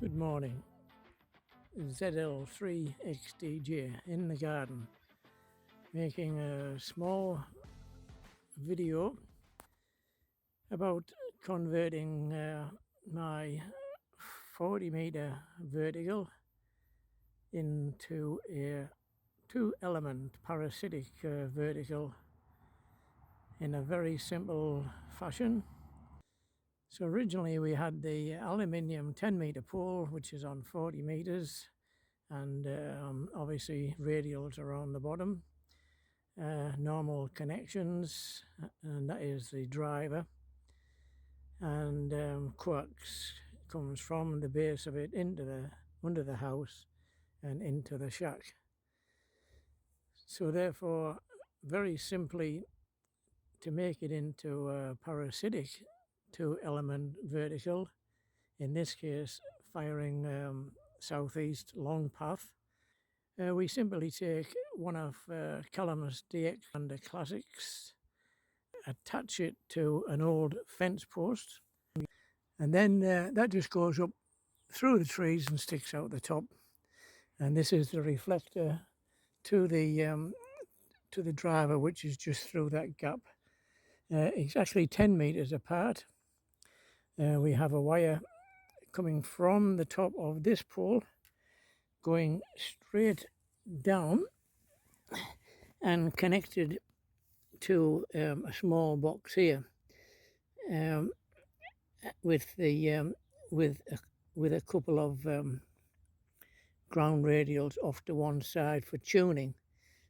Good morning. ZL3XDJ in the garden, making a small video about converting my 40-meter vertical into a 2-element parasitic vertical in a very simple fashion. So originally we had the aluminium 10-meter pole, which is on 40 meters, and obviously radials around the bottom, normal connections, and that is the driver, and coax comes from the base of it into under the house and into the shack. So therefore, very simply, to make it into a parasitic 2-element vertical, in this case firing southeast long path, we simply take one of Callum's DX and the classics, attach it to an old fence post, and then that just goes up through the trees and sticks out the top. And this is the reflector to the driver, which is just through that gap. It's actually 10 meters apart. We have a wire coming from the top of this pole, going straight down and connected to a small box here, with a couple of ground radials off to one side for tuning.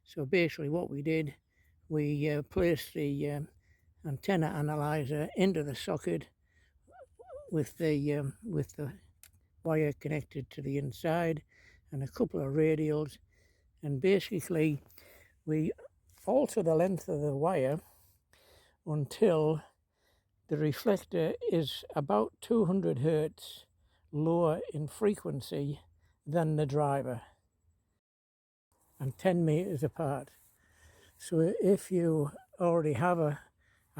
So basically, what we did, we placed the antenna analyzer into the socket with the wire connected to the inside, and a couple of radials, and basically we alter the length of the wire until the reflector is about 200 hertz lower in frequency than the driver, and 10 meters apart. So if you already have a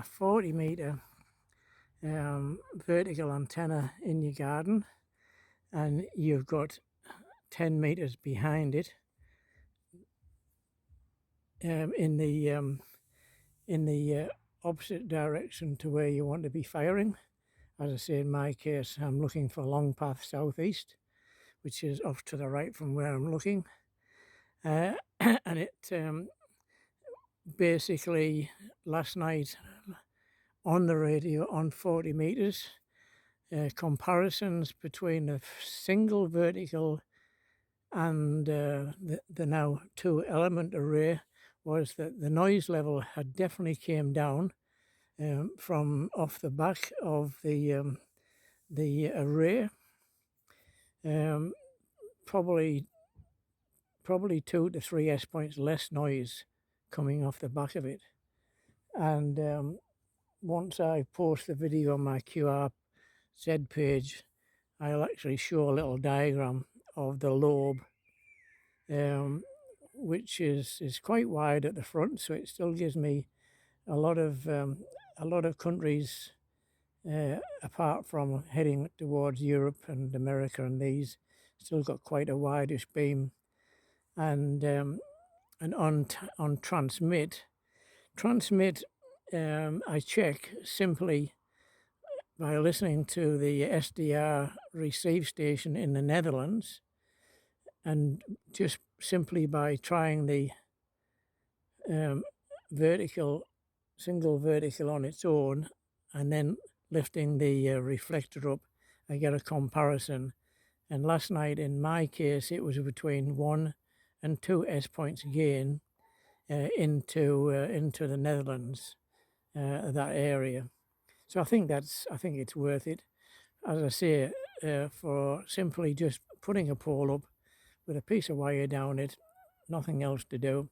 40 meter vertical antenna in your garden, and you've got 10 meters behind it in the opposite direction to where you want to be firing. As I say, in my case, I'm looking for long path southeast, which is off to the right from where I'm looking, and it basically, last night on the radio on 40 meters, comparisons between a single vertical and the now 2-element array was that the noise level had definitely came down from off the back of the array, probably 2 to 3 S points less noise coming off the back of it. And once I post the video on my QRZ page, I'll actually show a little diagram of the lobe, which is quite wide at the front, so it still gives me a lot of countries, apart from heading towards Europe and America, and these still got quite a wideish beam. And on transmit, I check simply by listening to the SDR receive station in the Netherlands, and just simply by trying the single vertical on its own, and then lifting the reflector up, I get a comparison. And last night, in my case, it was between 1 and 2 S points gain into the Netherlands, that area. So I think it's worth it. As I say, for simply just putting a pole up with a piece of wire down it, nothing else to do,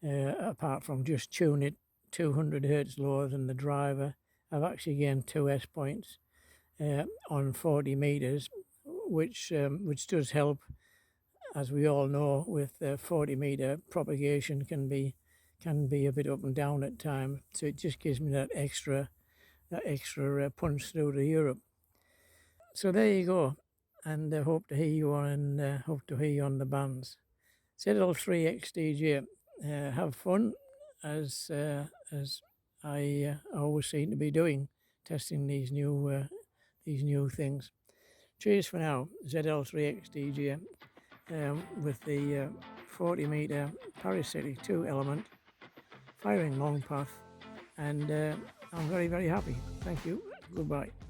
apart from just tune it 200 hertz lower than the driver. I've actually gained 2 S points on 40 meters, which does help. As we all know, with 40 meter propagation can be a bit up and down at times. So it just gives me that extra punch through to Europe. So there you go. and hope to hear you on the bands. ZL3XDJ. Have fun, as I always seem to be doing, testing these new things. Cheers for now, ZL3XDJ, with the 40 meter parasitic 2 element, firing long path, and I'm very, very happy. Thank you. Goodbye.